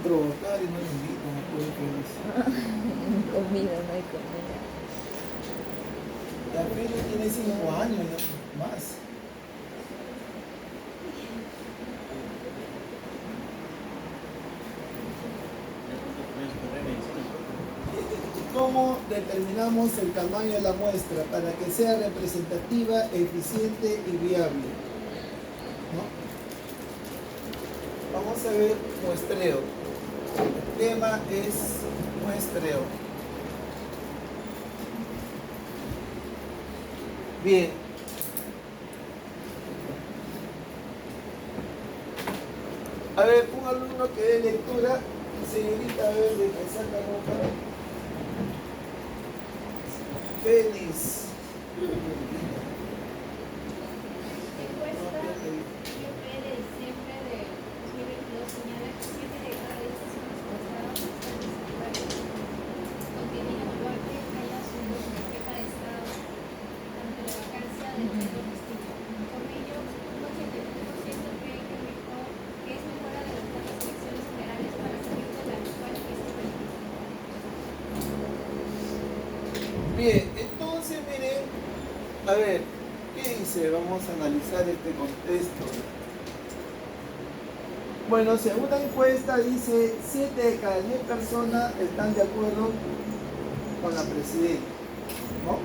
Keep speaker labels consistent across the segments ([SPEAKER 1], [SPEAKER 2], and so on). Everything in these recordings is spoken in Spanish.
[SPEAKER 1] provocar y no le invitan a poder
[SPEAKER 2] Comida, no hay comida.
[SPEAKER 1] La Feli tiene 5 años, no más. ¿Cómo determinamos el tamaño de la muestra para que sea representativa, eficiente y viable? ¿No? Vamos a ver muestreo. El tema es muestreo. Bien. A ver, un alumno que dé lectura, señorita, a ver, de que saca nota. Feliz.
[SPEAKER 3] Encuesta IEP de diciembre de 2022 señala que 7 de cada 10 personas encuestadas están desocupadas. Contiene evaluar que haya asuntos de jefa de Estado ante la vacancia del cargo festivo. Con ello, un 81% cree que es mejor adelantar las elecciones generales para salir de la actual crisis política.
[SPEAKER 1] Bien, entonces miren, a ver, ¿qué dice? Vamos a analizar este contexto. Bueno, según la encuesta dice 7 de cada 10 personas están de acuerdo con la presidenta, ¿no?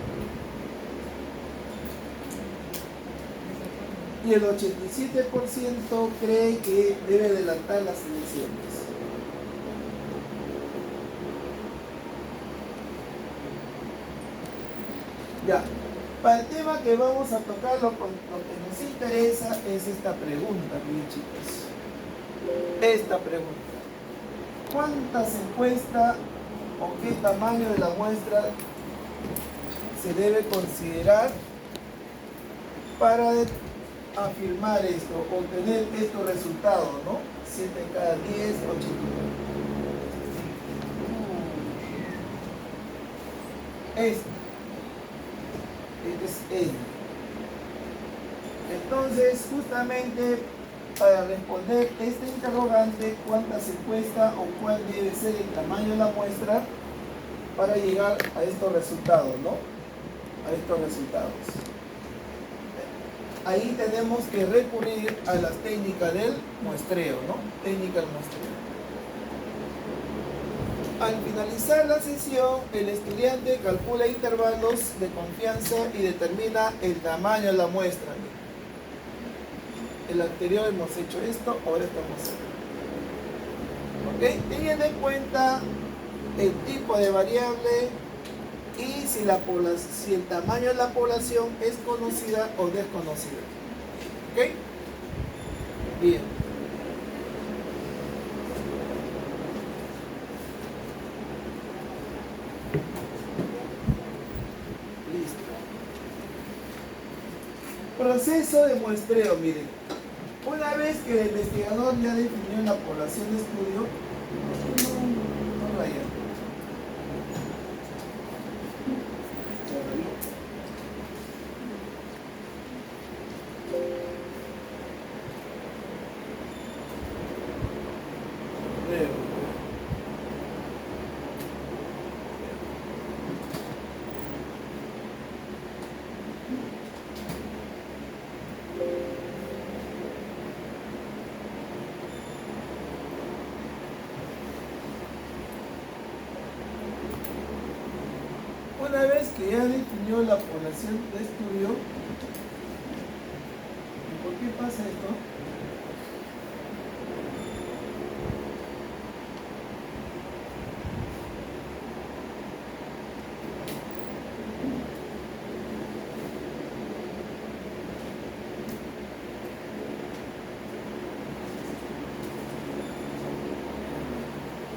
[SPEAKER 1] Y el 87% cree que debe adelantar las elecciones. Ya, para el tema que vamos a tocar, lo que nos interesa es esta pregunta, mis chicos. Esta pregunta. ¿Cuántas encuestas o qué tamaño de la muestra se debe considerar para afirmar esto, obtener estos resultados, ¿no? 7 de cada 10, 89. Este es N. Entonces, justamente para responder este interrogante, ¿cuántas encuestas o cuál debe ser el tamaño de la muestra para llegar a estos resultados, ¿no? A estos resultados. Ahí tenemos que recurrir a las técnicas del muestreo, ¿no? Técnica del muestreo. Al finalizar la sesión, el estudiante calcula intervalos de confianza y determina el tamaño de la muestra. El anterior hemos hecho esto, ahora estamos haciendo. ¿Ok? Teniendo en cuenta el tipo de variable y si el tamaño de la población es conocida o desconocida. ¿Ok? Bien. Listo. Proceso de muestreo, miren. Una vez que el investigador ya definió la población de estudio, no raya. Una vez que ya definió la población de estudio, ¿y por qué pasa esto?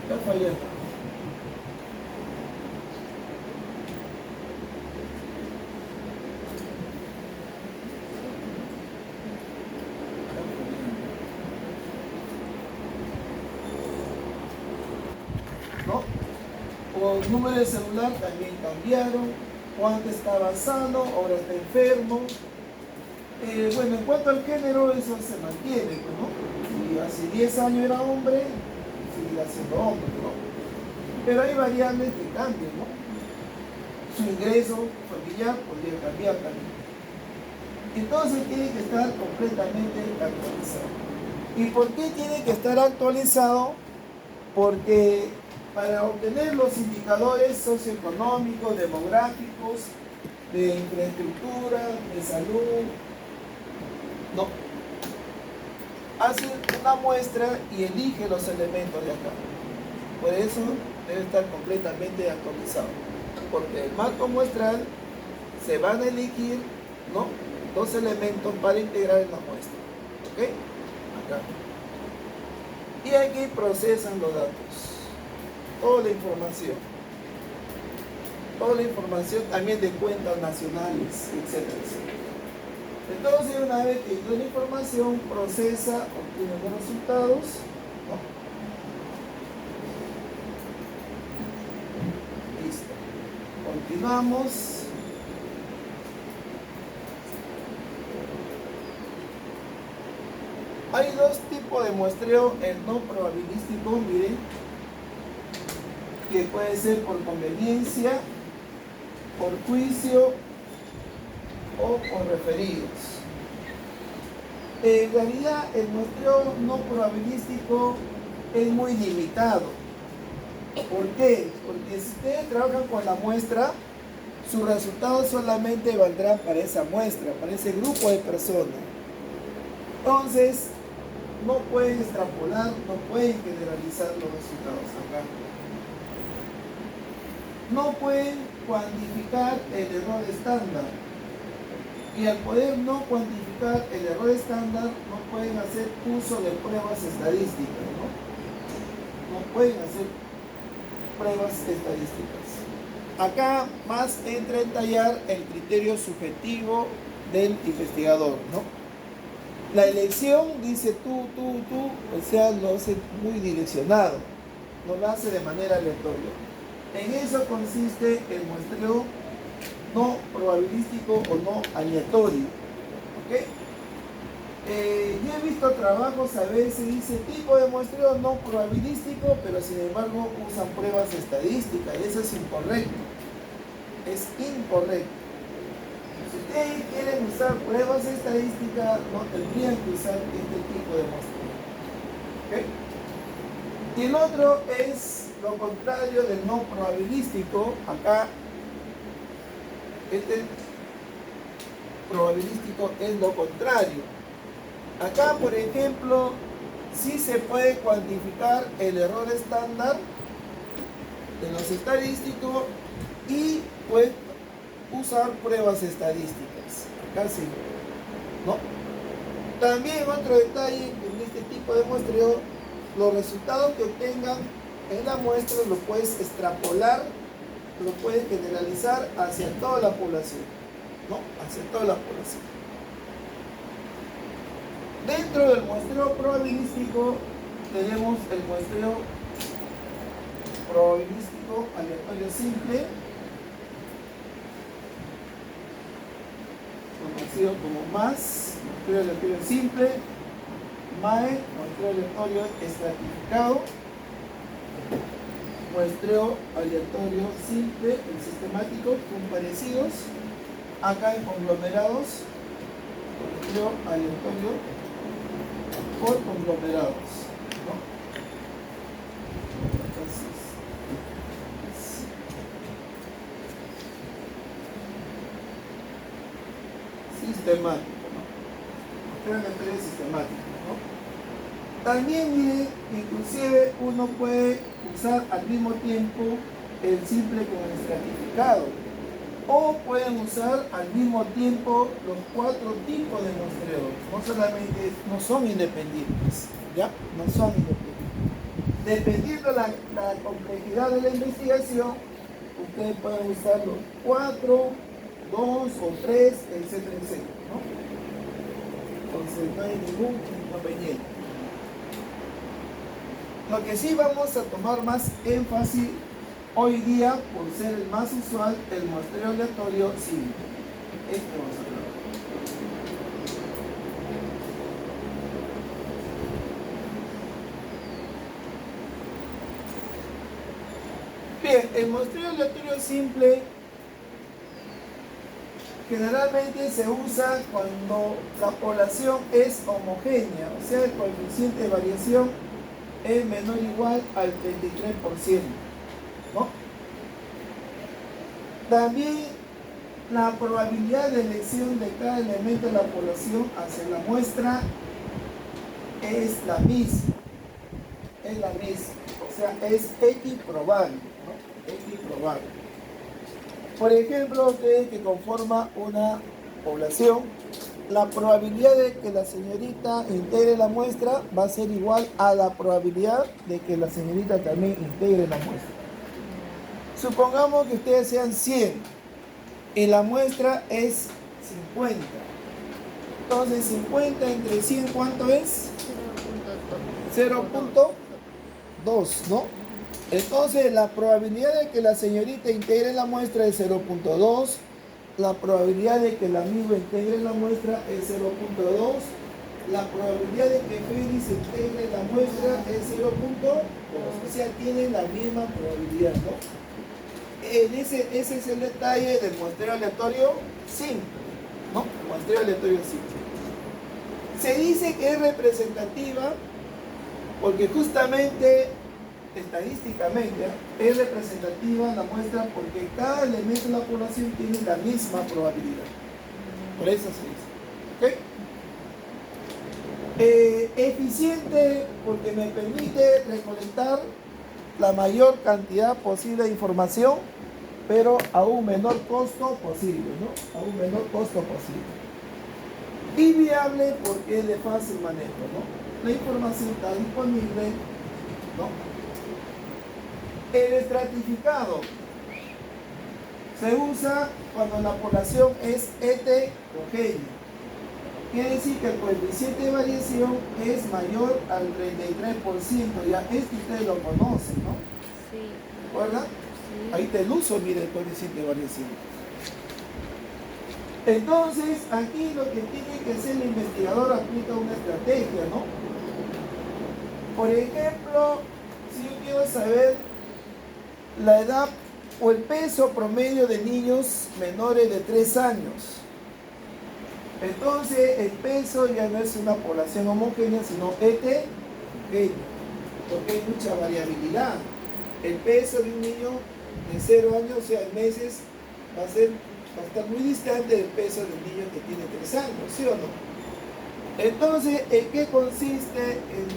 [SPEAKER 1] Está fallando. ¿No? O el número de celular también cambiaron, o antes estaba sano, ahora está enfermo. Bueno, en cuanto al género, eso se mantiene, pues, ¿no? Si hace 10 años era hombre, seguir haciendo hombres, ¿no? Pero hay variables que cambian, ¿no? Su ingreso familiar podría cambiar también. Entonces tiene que estar completamente actualizado. ¿Y por qué tiene que estar actualizado? Porque para obtener los indicadores socioeconómicos, demográficos, de infraestructura, de salud, no. Hace una muestra y elige los elementos de acá. Por eso debe estar completamente actualizado. Porque el marco muestral se van a elegir, ¿no?, dos elementos para integrar en la muestra. ¿Ok? Acá. Y aquí procesan los datos. Toda la información. Toda la información también de cuentas nacionales, etcétera, etcétera. Entonces, una vez que toda la información procesa, obtiene los resultados, ¿no? Listo. Continuamos. Hay dos tipos de muestreo, el no probabilístico, miren, que puede ser por conveniencia, por juicio o por referidos. En realidad, el muestreo no probabilístico es muy limitado. ¿Por qué? Porque si ustedes trabajan con la muestra, sus resultados solamente valdrán para esa muestra, para ese grupo de personas. Entonces, no pueden extrapolar, no pueden generalizar los resultados acá. No pueden cuantificar el error estándar. Y al poder no cuantificar el error estándar, no pueden hacer uso de pruebas estadísticas, ¿no? No pueden hacer pruebas estadísticas. Acá más entra en tallar el criterio subjetivo del investigador, ¿no? La elección dice tú, o sea, lo hace muy direccionado, no lo hace de manera aleatoria. En eso consiste el muestreo no probabilístico o no aleatorio. ¿Ok? Yo he visto trabajos a veces, dice tipo de muestreo no probabilístico, pero sin embargo usan pruebas estadísticas, y eso es incorrecto. Es incorrecto. Si ustedes quieren usar pruebas estadísticas, no tendrían que usar este tipo de muestreo. ¿Okay? Y el otro es lo contrario del no probabilístico. Acá, este probabilístico es lo contrario. Acá, por ejemplo, sí se puede cuantificar el error estándar de los estadísticos y pues usar pruebas estadísticas. Acá sí, ¿no? También otro detalle en este tipo de muestreo, los resultados que obtengan en la muestra lo puedes extrapolar, lo puedes generalizar hacia toda la población, ¿no? Hacia toda la población. Dentro del muestreo probabilístico tenemos el muestreo probabilístico aleatorio simple, conocido como MAS, muestreo aleatorio simple, MAE, muestreo aleatorio estratificado, muestreo aleatorio simple, el sistemático, son parecidos. Acá en conglomerados, muestreo aleatorio por conglomerados, ¿no? Entonces, sistemático, ¿no? Muestreo aleatorio sistemático, ¿no? También, miren, inclusive uno puede usar al mismo tiempo el simple con el estratificado, o pueden usar al mismo tiempo los 4 tipos de muestreos. No solamente, no son independientes, ¿ya? No son independientes. Dependiendo la complejidad de la investigación, ustedes pueden usar los 4, 2 o 3, etcétera, etcétera, ¿no? Entonces no hay ningún inconveniente. Lo que sí vamos a tomar más énfasis hoy día, por ser el más usual, el muestreo aleatorio simple. Este vamos a hablar. Bien, el muestreo aleatorio simple generalmente se usa cuando la población es homogénea, o sea, el coeficiente de variación es menor o igual al 33%, ¿no? También la probabilidad de elección de cada elemento de la población hacia la muestra es la misma, o sea, es equiprobable, ¿no? Equiprobable. Por ejemplo, ustedes que conforman una población, la probabilidad de que la señorita integre la muestra va a ser igual a la probabilidad de que la señorita también integre la muestra. Supongamos que ustedes sean 100 y la muestra es 50. Entonces 50 entre 100, ¿cuánto es? 0.2, ¿no? Entonces la probabilidad de que la señorita integre la muestra es 0.2, la probabilidad de que el amigo integre la muestra es 0.2, la probabilidad de que Félix integre la muestra es 0.2, o sea, tienen la misma probabilidad, ¿no? Ese es el detalle del muestreo aleatorio simple, ¿no? El muestreo aleatorio simple. Se dice que es representativa porque justamente, estadísticamente, es representativa la muestra porque cada elemento de la población tiene la misma probabilidad. Por eso se dice. ¿Ok? Eficiente porque me permite recolectar la mayor cantidad posible de información, pero a un menor costo posible, ¿no? A un menor costo posible. Y viable porque es de fácil manejo, ¿no? La información está disponible, ¿no? El estratificado se usa cuando la población es heterogénea. Quiere decir que el coeficiente de variación es mayor al 33%. Ya, esto ustedes lo conocen, ¿no?
[SPEAKER 2] Sí.
[SPEAKER 1] ¿Recuerdan?
[SPEAKER 2] Sí.
[SPEAKER 1] Ahí te lo uso, mire, el coeficiente de variación. Entonces, aquí lo que tiene que hacer el investigador aplica una estrategia, ¿no? Por ejemplo, si yo quiero saber la edad o el peso promedio de niños menores de 3 años, entonces el peso ya no es una población homogénea, sino heterogénea, porque hay mucha variabilidad. El peso de un niño de 0 años, o sea, en meses, va a estar muy distante del peso del niño que tiene 3 años, ¿sí o no? Entonces, ¿en qué consiste el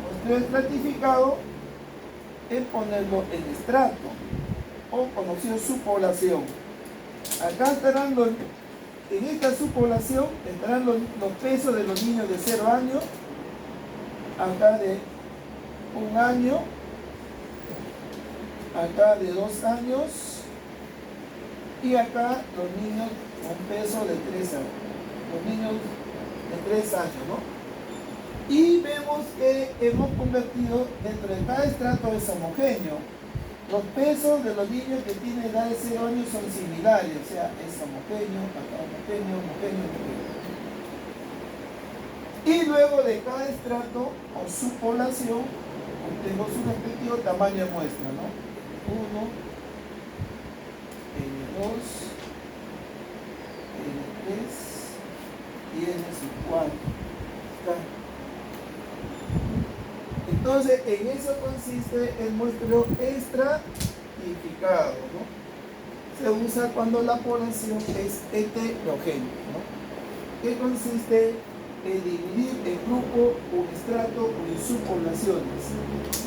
[SPEAKER 1] muestreo estratificado? En ponerlo en estrato, o conocido subpoblación. Acá estarán en esta subpoblación estarán los pesos de los niños de 0 años, acá de 1 año, acá de 2 años y acá los niños con peso de 3 años, los niños de 3 años, ¿no? Y vemos que hemos convertido dentro de cada estrato es homogéneo. Los pesos de los niños que tienen edad de 0 años son similares, o sea, es homogéneo, acá homogéneo, homogéneo, homogéneo. Y luego de cada estrato o subpoblación, obtengo su respectivo tamaño de muestra, ¿no? 1, N2, N3 y N4. Entonces, en eso consiste el muestreo estratificado, ¿no? Se usa cuando la población es heterogénea, ¿no? Que consiste en dividir el grupo o estrato o en subpoblaciones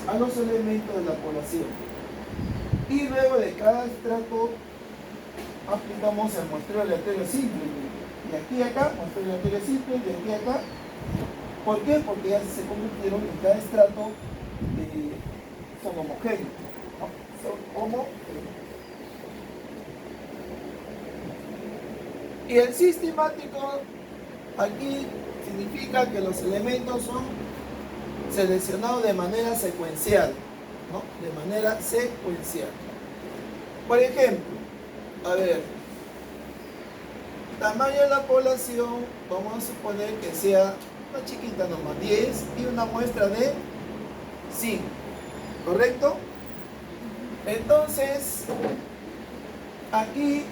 [SPEAKER 1] a los elementos de la población. Y luego de cada estrato aplicamos el muestreo aleatorio simple. Y aquí acá, muestreo aleatorio simple, y aquí acá. ¿Por qué? Porque ya se convirtieron en cada estrato, son homogéneos, ¿no? Son homogéneos. Y el sistemático aquí significa que los elementos son seleccionados de manera secuencial, ¿no? De manera secuencial. Por ejemplo, a ver, tamaño de la población, vamos a suponer que sea una chiquita nomás, 10 y una muestra de 5, ¿correcto? Entonces, aquí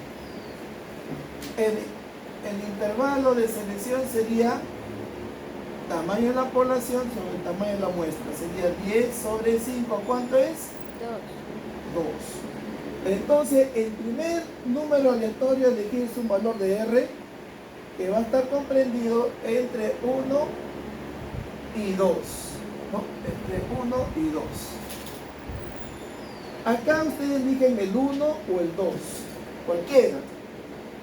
[SPEAKER 1] el intervalo de selección sería tamaño de la población sobre el tamaño de la muestra. Sería 10 sobre 5. ¿Cuánto es?
[SPEAKER 2] 2.
[SPEAKER 1] 2. Entonces, el primer número aleatorio elegir es un valor de R que va a estar comprendido entre 1 y 2. ¿No? Entre 1 y 2. Acá ustedes eligen el 1 o el 2. Cualquiera.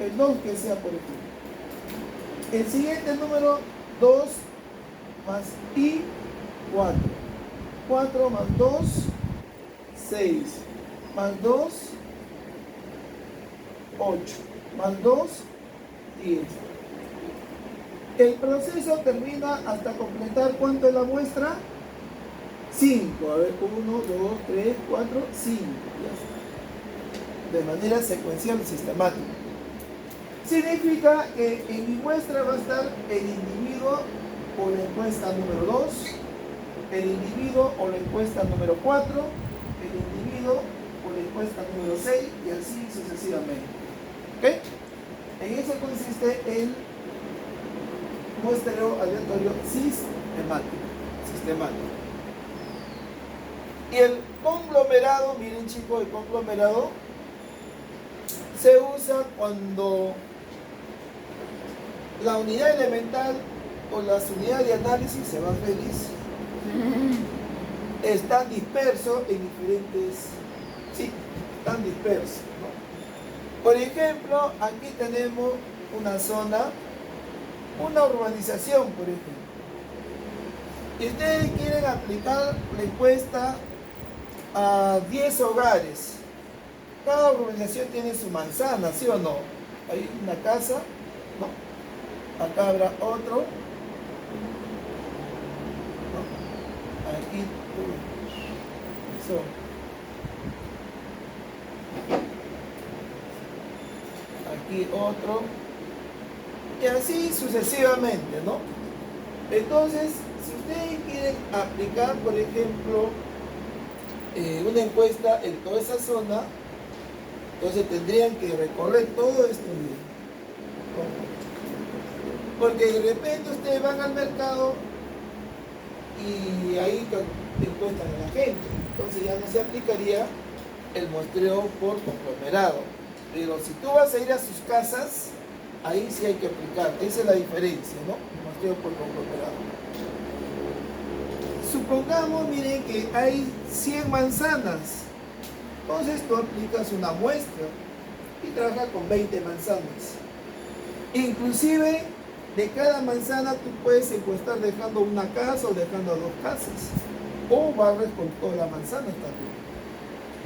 [SPEAKER 1] El 2 que sea, por ejemplo. El siguiente número 2 más I, 4. 4 más 2, 6. Más 2, 8. Más 2, 10. El proceso termina hasta completar ¿cuánto es la muestra? 5. A ver, 1, 2, 3, 4, 5. Ya está. De manera secuencial y sistemática. Significa que en mi muestra va a estar el individuo o la encuesta número 2, el individuo o la encuesta número 4, el individuo o la encuesta número 6 y así sucesivamente. ¿Ok? En eso consiste el muestreo aleatorio sistemático. Y el conglomerado, miren chicos, el conglomerado se usa cuando la unidad elemental o las unidades de análisis, se va feliz, están dispersos en diferentes, sí, están dispersos, ¿no? Por ejemplo, aquí tenemos una zona, una urbanización, por ejemplo. Y ustedes quieren aplicar la encuesta a 10 hogares. Cada urbanización tiene su manzana, ¿sí o no? Hay una casa, ¿no? Acá habrá otro. ¿No? Aquí, eso. Aquí otro. Y así sucesivamente, ¿no? Entonces, si ustedes quieren aplicar, por ejemplo, una encuesta en toda esa zona, entonces tendrían que recorrer todo este nivel. Porque de repente ustedes van al mercado y ahí encuestan a la gente. Entonces ya no se aplicaría el muestreo por conglomerado. Pero si tú vas a ir a sus casas, ahí sí hay que aplicar. Esa es la diferencia, ¿no? El muestreo por conglomerado. Supongamos, miren, que hay 100 manzanas. Entonces tú aplicas una muestra y trabajas con 20 manzanas. Inclusive, de cada manzana tú puedes encuestar dejando una casa o dejando 2 casas. O barres con toda la manzana también,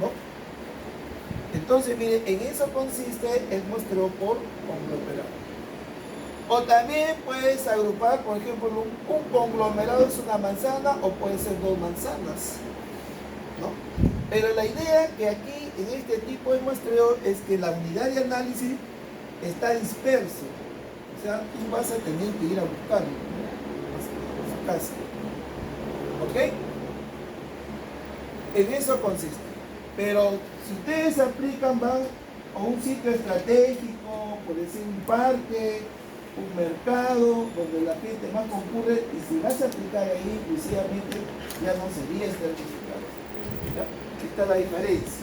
[SPEAKER 1] ¿no? Entonces, miren, en eso consiste el muestreo por conglomerado. O también puedes agrupar, por ejemplo, un conglomerado es una manzana o puede ser 2 manzanas, ¿no? Pero la idea que aquí, en este tipo de muestreo, es que la unidad de análisis está disperso. O sea, tú vas a tener que ir a buscarlo, ¿no? A su casa. ¿Ok? En eso consiste. Pero si ustedes aplican, van a un sitio estratégico, por decir un parque, un mercado, donde la gente más concurre, y si vas a aplicar ahí exclusivamente, ya no sería estratificado. Esta es la diferencia.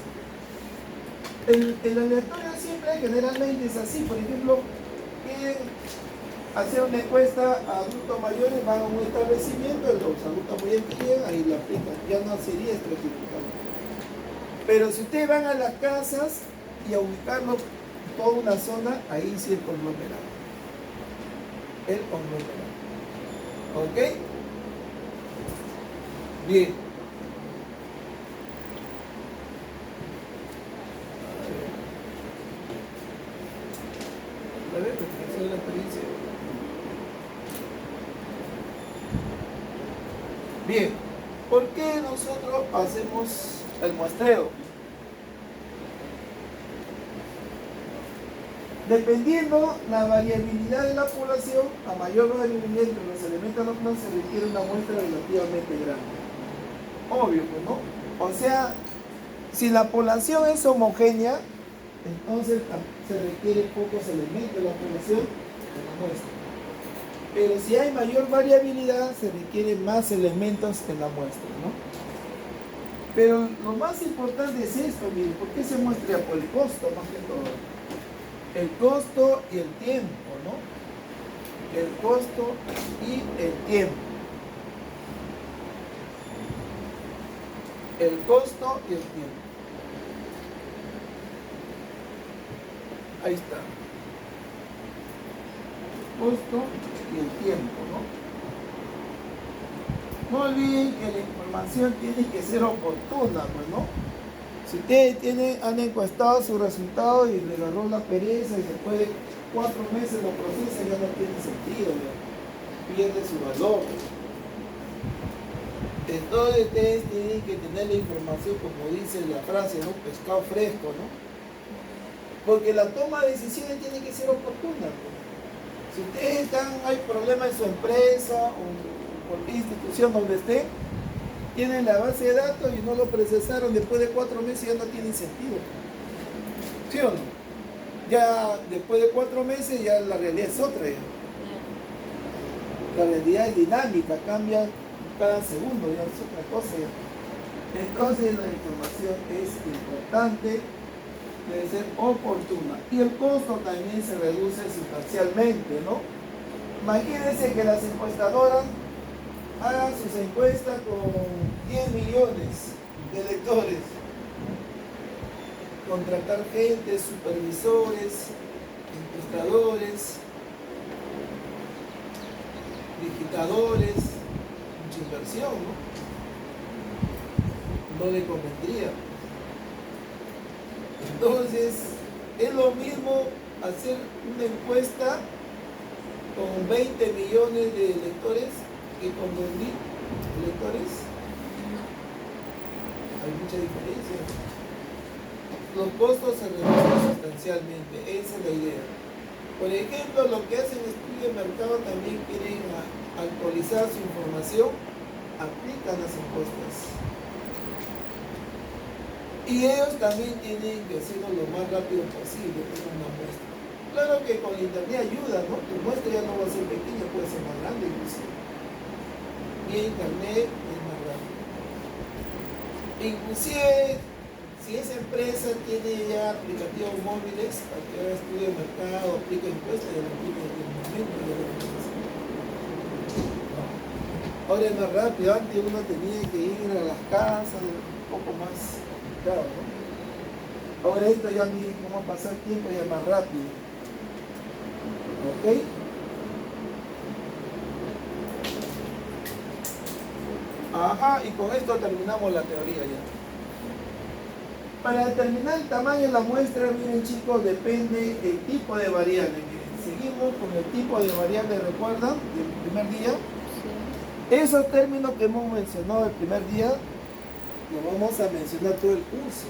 [SPEAKER 1] El aleatorio siempre generalmente es así. Por ejemplo, quieren hacer una encuesta a adultos mayores, van a un establecimiento, los adultos mayores llegan, ahí la aplican, ya no sería estratificado. Pero si ustedes van a las casas y a ubicarlo toda una zona, ahí sí el conglomerado. El conglomerado. ¿Ok? Bien. A ver, esa es la experiencia. Bien. ¿Por qué nosotros hacemos el muestreo? Dependiendo la variabilidad de la población, a mayor variabilidad entre los elementos normales se requiere una muestra relativamente grande. Obvio, pues, ¿no? O sea, Si la población es homogénea, entonces se requiere pocos elementos de la población en la muestra. Pero si hay mayor variabilidad, se requieren más elementos en la muestra, ¿no? Pero lo más importante es esto, miren, ¿por qué se muestra? Por el costo, más que todo. El costo y el tiempo, ¿no? El costo y el tiempo. El costo y el tiempo. Ahí está. Costo y el tiempo, ¿no? No olviden que la información tiene que ser oportuna, pues, ¿no? Si ustedes han encuestado su resultado y le agarró la pereza y después de 4 meses lo procesan, ya no tiene sentido, ya pierde su valor. Entonces ustedes tienen que tener la información, como dice la frase, ¿no? Pescado fresco, ¿no? Porque la toma de decisiones tiene que ser oportuna, ¿no? Si ustedes hay problemas en su empresa o cualquier institución donde estén, tienen la base de datos y no lo procesaron después de 4 meses, ya no tiene sentido. ¿Sí o no? Ya después de 4 meses ya la realidad es otra. Ya. La realidad es dinámica, cambia cada segundo, ya es otra cosa. Ya. Entonces la información es importante, debe ser oportuna. Y el costo también se reduce sustancialmente, ¿no? Imagínense que las encuestadoras hagan sus encuestas con 10 millones de lectores. Contratar gente, supervisores, encuestadores, digitadores, mucha inversión, ¿no? No le convendría. Entonces, es lo mismo hacer una encuesta con 20 millones de lectores que con 2.000 lectores. Hay mucha diferencia. Los costos se reducen sustancialmente, esa es la idea. Por ejemplo, lo que hacen estudios de mercado también quieren actualizar su información, aplican las encuestas. Y ellos también tienen que hacerlo lo más rápido posible, tener una muestra. Claro que con internet ayuda, ¿no? Tu muestra ya no va a ser pequeña, puede ser más grande inclusive. Y internet es más rápido. Inclusive, si esa empresa tiene ya aplicativos móviles para que haga estudio de mercado, aplica encuestas, ya lo aplica en el momento. Ahora es más rápido, antes uno tenía que ir a las casas, un poco más complicado, ¿no? Ahora esto ya ni cómo pasar tiempo, ya es más rápido. ¿Ok? Ajá, y con esto terminamos la teoría ya. Para determinar el tamaño de la muestra, miren chicos, depende del tipo de variable. Miren, seguimos con el tipo de variable, ¿recuerdan? Del primer día. Sí. Esos términos que hemos mencionado el primer día, los vamos a mencionar todo el curso.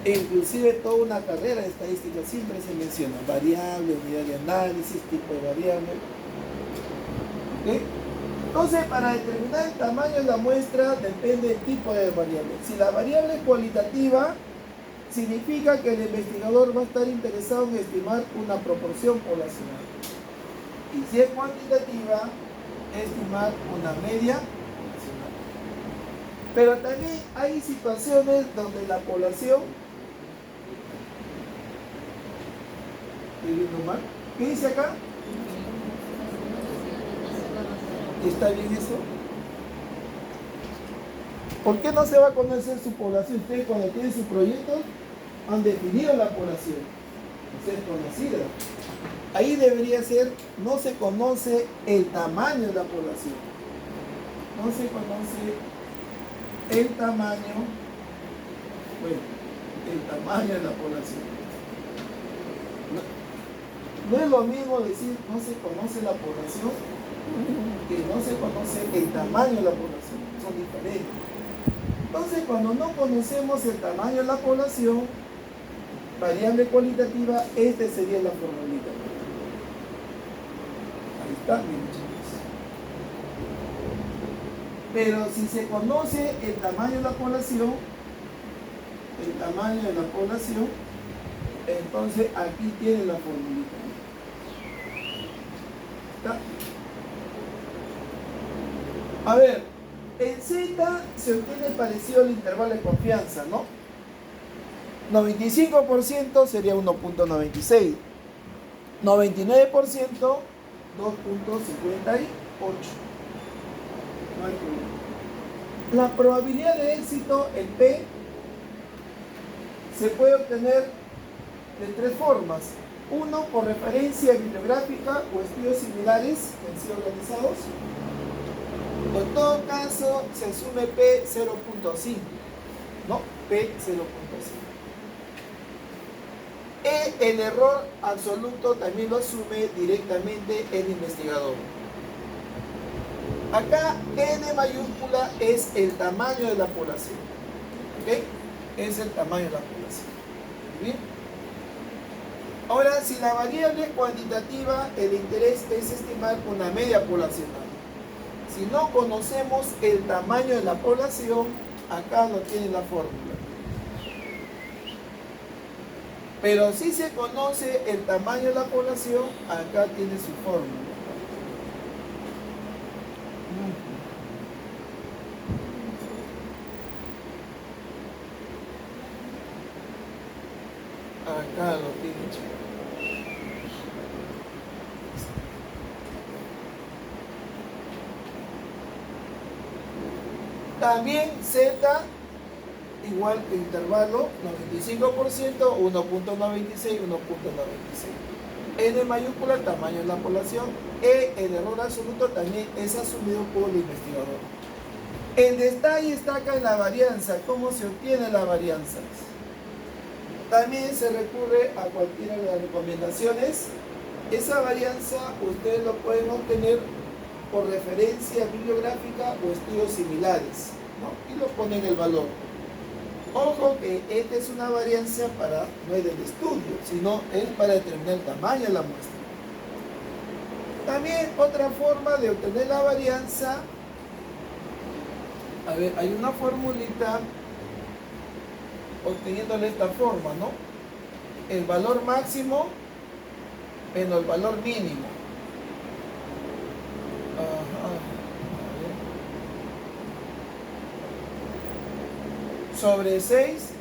[SPEAKER 1] E inclusive toda una carrera de estadística siempre se menciona. Variable, unidad de análisis, tipo de variable. ¿Ok? Entonces, para determinar el tamaño de la muestra depende del tipo de variable. Si la variable es cualitativa, significa que el investigador va a estar interesado en estimar una proporción poblacional. Y si es cuantitativa, estimar una media poblacional. Pero también hay situaciones donde la población... ¿Estoy viendo mal? ¿Qué dice acá? ¿Está bien eso? ¿Por qué no se va a conocer su población? Ustedes cuando tienen su proyecto han definido la población. Es conocida. Ahí debería ser, no se conoce el tamaño de la población. No se conoce el tamaño, bueno, el tamaño de la población. No es lo mismo decir no se conoce la población que no se conoce el tamaño de la población, son diferentes. Entonces, cuando no conocemos el tamaño de la población, variable cualitativa, esta sería la formulita. Ahí está, mis chicos. Pero si se conoce el tamaño de la población, el tamaño de la población, entonces aquí tiene la formulita. ¿Está? A ver, en Z se obtiene parecido al intervalo de confianza, ¿no? 95% sería 1.96. 99%, 2.58. No hay problema. La probabilidad de éxito, el P, se puede obtener de tres formas. Uno, por referencia bibliográfica o estudios similares que han sido realizados. En todo caso, se asume P 0.5, ¿no? P 0.5. El error absoluto también lo asume directamente el investigador. Acá N mayúscula es el tamaño de la población. ¿Ok? Es el tamaño de la población. ¿Bien? Ahora, si la variable es cuantitativa, el interés es estimar una media poblacional. Si no conocemos el tamaño de la población, acá no tiene la fórmula. Pero si se conoce el tamaño de la población, acá tiene su fórmula. Acá lo tiene, chicos. También Z igual que intervalo 95%, 1.96, 1.96. N mayúscula, tamaño de la población. El error absoluto también es asumido por el investigador. El detalle está acá en la varianza. ¿Cómo se obtiene la varianza? También se recurre a cualquiera de las recomendaciones. Esa varianza ustedes lo pueden obtener por referencia bibliográfica o estudios similares, ¿no? Y lo ponen el valor. Ojo que esta es una varianza para, no es del estudio, sino es para determinar el tamaño de la muestra. También otra forma de obtener la varianza, a ver, hay una formulita obteniéndole esta forma, ¿no? El valor máximo menos el valor mínimo. Sobre 6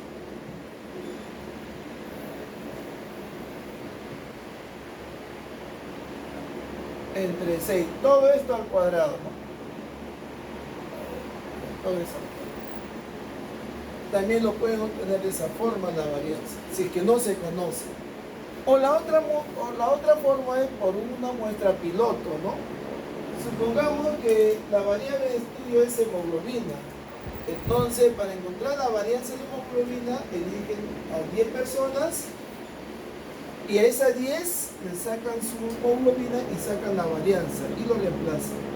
[SPEAKER 1] entre 6. Todo esto al cuadrado, ¿no? Todo eso. También lo pueden obtener de esa forma la varianza, si es que no se conoce. O la otra forma es por una muestra piloto, ¿no? Supongamos que la variable de estudio es hemoglobina. Entonces, para encontrar la varianza de hemoglobina, eligen a 10 personas y a esas 10 le sacan su hemoglobina y sacan la varianza y lo reemplazan.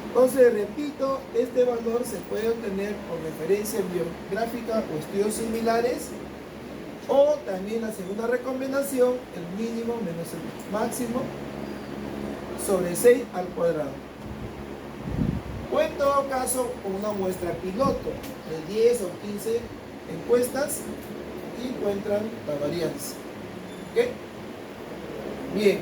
[SPEAKER 1] Entonces, repito, este valor se puede obtener por referencia bibliográfica o estudios similares, o también la segunda recomendación, el mínimo menos el máximo, sobre 6 al cuadrado. O en todo caso, con una muestra piloto de 10 o 15 encuestas y encuentran la varianza. ¿Ok? Bien.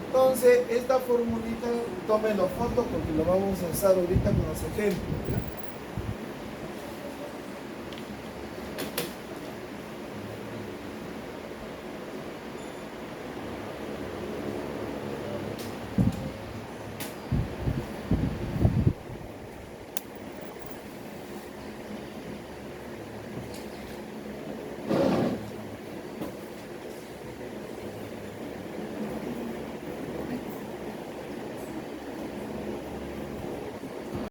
[SPEAKER 1] Entonces, esta formulita, tómenlo fotos porque lo vamos a usar ahorita con los ejemplos. ¿Ya?